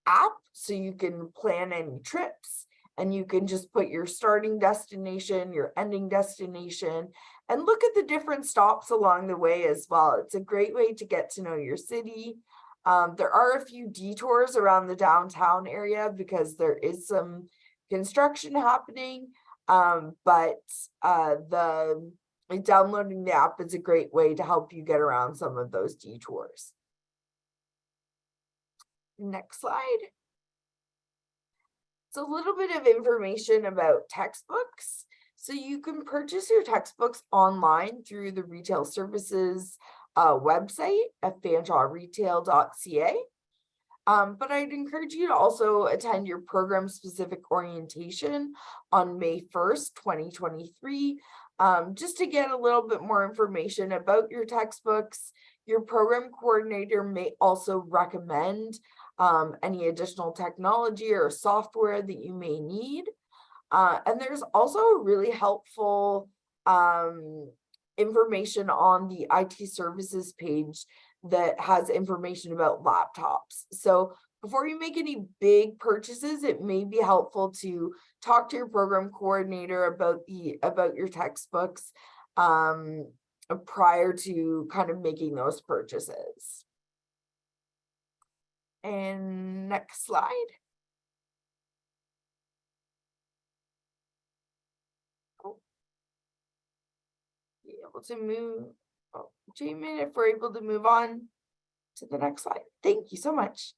app so you can plan any trips, and you can just put your starting destination, your ending destination, and look at the different stops along the way as well. It's a great way to get to know your city. There are a few detours around the downtown area because there is some construction happening, but downloading the app is a great way to help you get around some of those detours. Next slide. So a little bit of information about textbooks. So you can purchase your textbooks online through the Retail Services website at fanshaweretail.ca. But I'd encourage you to also attend your program-specific orientation on May 1st, 2023, just to get a little bit more information about your textbooks. Your program coordinator may also recommend any additional technology or software that you may need. And there's also a really helpful information on the IT services page that has information about laptops. So before you make any big purchases, it may be helpful to talk to your program coordinator about your textbooks prior to kind of making those purchases. And next slide. Be able to move. Oh, Jamin, if we're able to move on to the next slide. Thank you so much.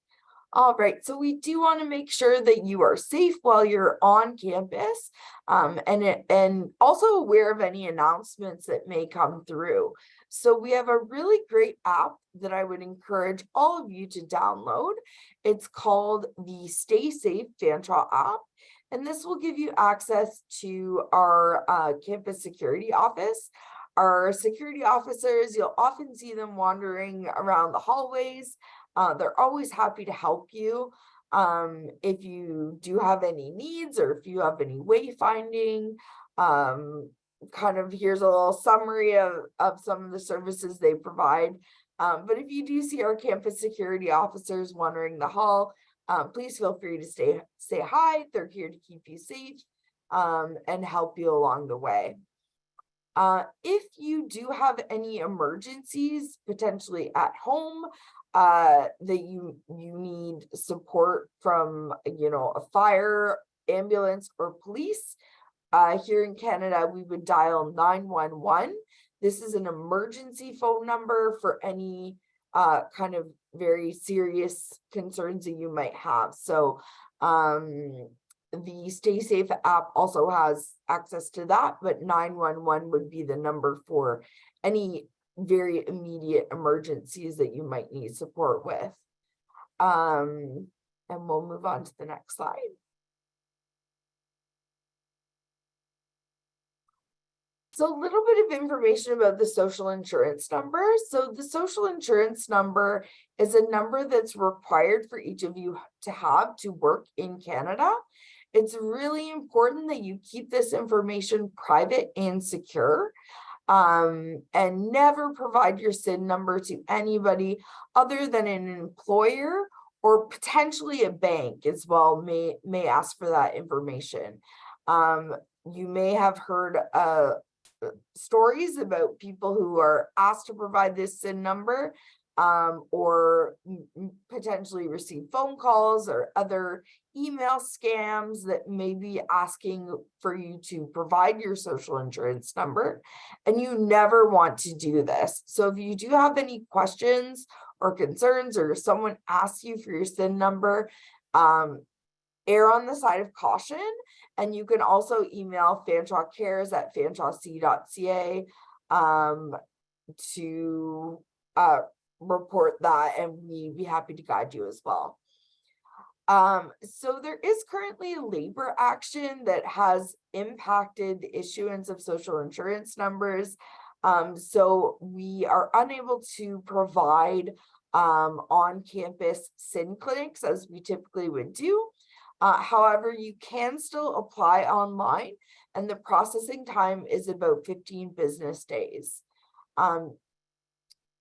All right, so we do want to make sure that you are safe while you're on campus, and also aware of any announcements that may come through. So we have a really great app that I would encourage all of you to download. It's called the Stay Safe Fanshawe app, and this will give you access to our campus security office. Our security officers, you'll often see them wandering around the hallways. They're always happy to help you if you do have any needs or if you have any wayfinding. Kind of here's a little summary of some of the services they provide. But if you do see our campus security officers wandering the hall, please feel free to say hi. They're here to keep you safe and help you along the way. If you do have any emergencies, potentially at home, that you need support from, a fire, ambulance, or police, here in Canada, we would dial 911. This is an emergency phone number for any kind of very serious concerns that you might have. So the Stay Safe app also has access to that, but 911 would be the number for any very immediate emergencies that you might need support with. And we'll move on to the next slide. So a little bit of information about the social insurance number. So the social insurance number is a number that's required for each of you to have to work in Canada. It's really important that you keep this information private and secure, and never provide your SIN number to anybody other than an employer or potentially a bank as well may ask for that information. You may have heard stories about people who are asked to provide this SIN number or potentially receive phone calls or other email scams that may be asking for you to provide your social insurance number, and you never want to do this. So if you do have any questions or concerns, or someone asks you for your SIN number, err on the side of caution. And you can also email fanshawcares@fanshawec.ca to report that, and we'd be happy to guide you as well. So there is currently a labor action that has impacted the issuance of social insurance numbers. So we are unable to provide on-campus SIN clinics as we typically would do. However, you can still apply online, and the processing time is about 15 business days.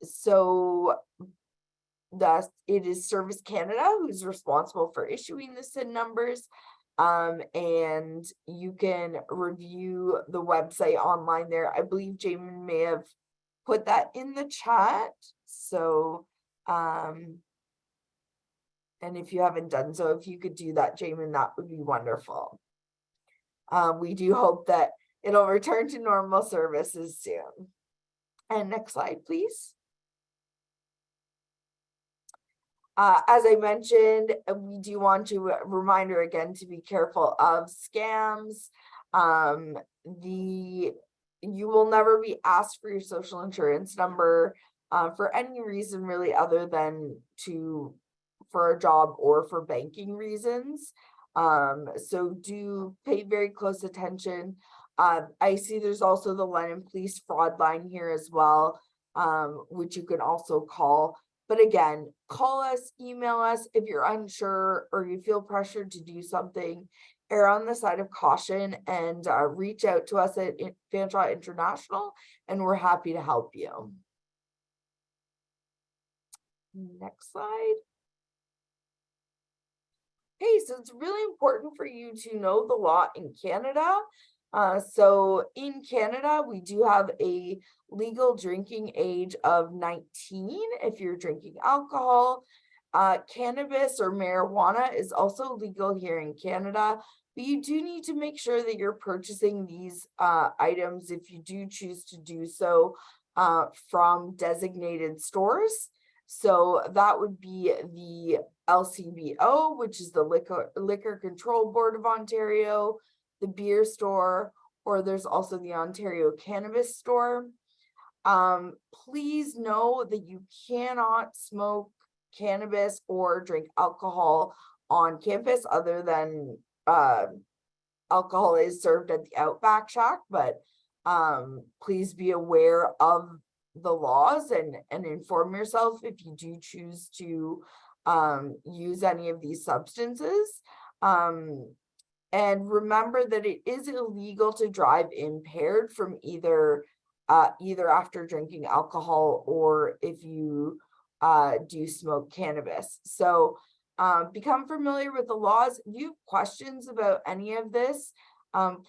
So it is Service Canada who's responsible for issuing the SIN numbers, and you can review the website online there. I believe Jamin may have put that in the chat. So, and if you haven't done so, if you could do that, Jamin, that would be wonderful. We do hope that it'll return to normal services soon. And next slide, please. As I mentioned, we do want to reminder again to be careful of scams. You will never be asked for your social insurance number for any reason really other than for a job or for banking reasons. So do pay very close attention. I see there's also the London Police fraud line here as well. which you can also call. But again, call us, email us if you're unsure or you feel pressured to do something. Err on the side of caution and reach out to us at Fanshawe International, and we're happy to help you. Next slide. Okay, so it's really important for you to know the law in Canada. So in Canada, we do have a legal drinking age of 19 if you're drinking alcohol. Cannabis or marijuana is also legal here in Canada, but you do need to make sure that you're purchasing these items if you do choose to do so from designated stores. So that would be the LCBO, which is the Liquor Control Board of Ontario, the beer store, or there's also the Ontario Cannabis Store. Please know that you cannot smoke cannabis or drink alcohol on campus other than alcohol is served at the Outback Shack, but please be aware of the laws and inform yourself if you do choose to use any of these substances. And remember that it is illegal to drive impaired from either after drinking alcohol or if you do smoke cannabis. So become familiar with the laws. If you have questions about any of this,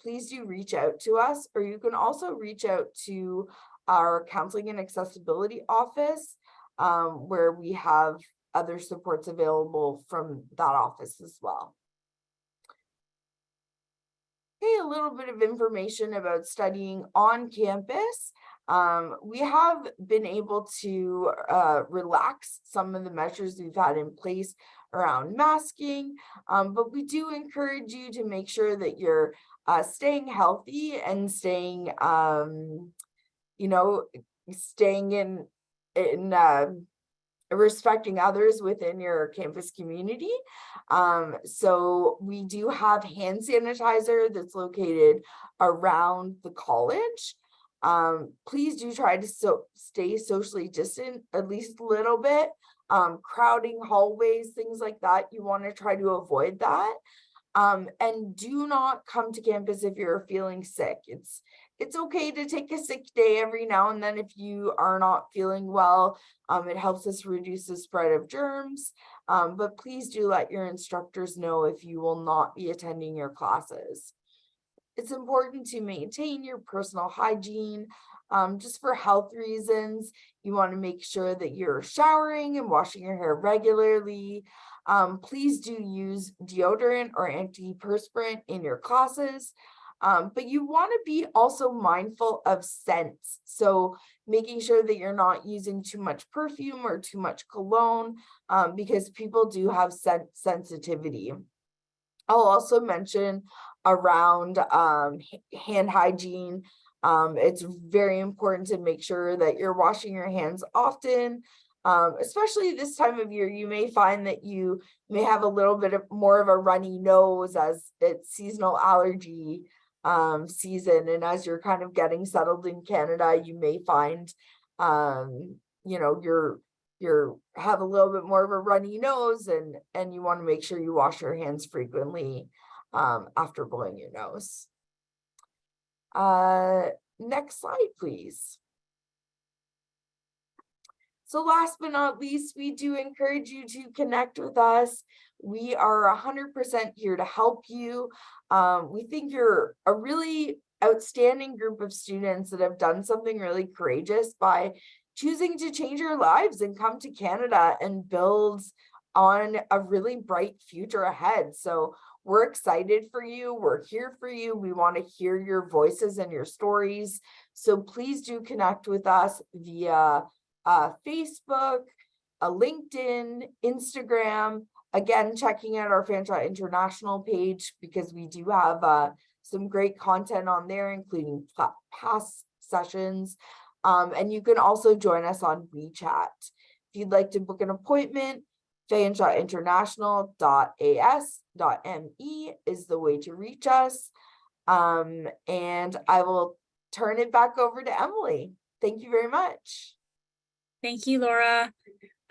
please do reach out to us, or you can also reach out to our counseling and accessibility office, where we have other supports available from that office as well. Okay, a little bit of information about studying on campus. We have been able to relax some of the measures we've had in place around masking, but we do encourage you to make sure that you're staying healthy and staying, staying in respecting others within your campus community. So we do have hand sanitizer that's located around the college. Please do try to stay socially distant at least a little bit. Crowding hallways, things like that, you want to try to avoid that. And do not come to campus if you're feeling sick. It's okay to take a sick day every now and then if you are not feeling well. It helps us reduce the spread of germs. But please do let your instructors know if you will not be attending your classes. It's important to maintain your personal hygiene. Just for health reasons, you want to make sure that you're showering and washing your hair regularly. Please do use deodorant or antiperspirant in your classes. But you want to be also mindful of scents. So making sure that you're not using too much perfume or too much cologne, because people do have scent sensitivity. I'll also mention around hand hygiene. It's very important to make sure that you're washing your hands often. Especially this time of year, you may find that you may have a little bit more of a runny nose as it's seasonal allergy season, and as you're kind of getting settled in Canada, you may find you're have a little bit more of a runny nose, and you want to make sure you wash your hands frequently after blowing your nose. Next slide, please. So last but not least, we do encourage you to connect with us. We are 100% here to help you. We think you're a really outstanding group of students that have done something really courageous by choosing to change your lives and come to Canada and build on a really bright future ahead. So we're excited for you. We're here for you. We want to hear your voices and your stories. So please do connect with us via Facebook, LinkedIn, Instagram. Again, checking out our Fanshawe International page, because we do have some great content on there, including past sessions. And you can also join us on WeChat. If you'd like to book an appointment, fanshaweinternational.as.me is the way to reach us. And I will turn it back over to Emily. Thank you very much. Thank you, Laura.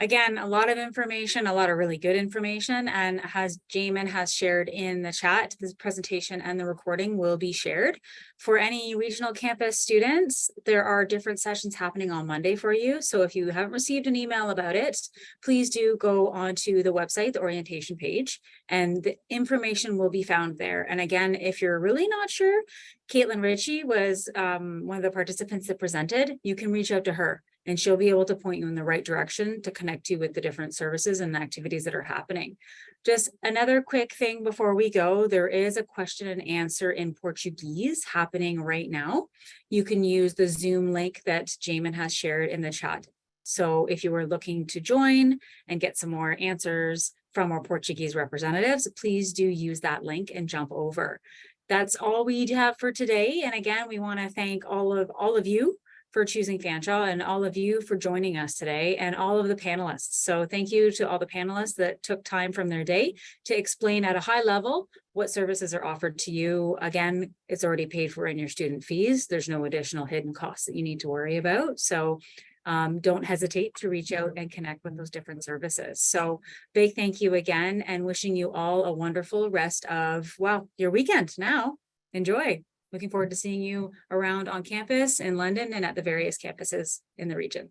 Again, a lot of information, a lot of really good information, and as Jamin has shared in the chat, this presentation and the recording will be shared. For any regional campus students, there are different sessions happening on Monday for you. So if you haven't received an email about it, please do go onto the website, the orientation page, and the information will be found there. And again, if you're really not sure, Caitlin Ritchie was one of the participants that presented. You can reach out to her, and she'll be able to point you in the right direction to connect you with the different services and activities that are happening. Just another quick thing before we go, there is a question and answer in Portuguese happening right now. You can use the Zoom link that Jamin has shared in the chat. So if you are looking to join and get some more answers from our Portuguese representatives, please do use that link and jump over. That's all we have for today. And again, we want to thank all of you for choosing Fanshawe and all of you for joining us today and all of the panelists. So thank you to all the panelists that took time from their day to explain at a high level what services are offered to you. Again, it's already paid for in your student fees. There's no additional hidden costs that you need to worry about. So don't hesitate to reach out and connect with those different services. So big thank you again, and wishing you all a wonderful rest of, well, your weekend now. Enjoy. Looking forward to seeing you around on campus in London and at the various campuses in the region.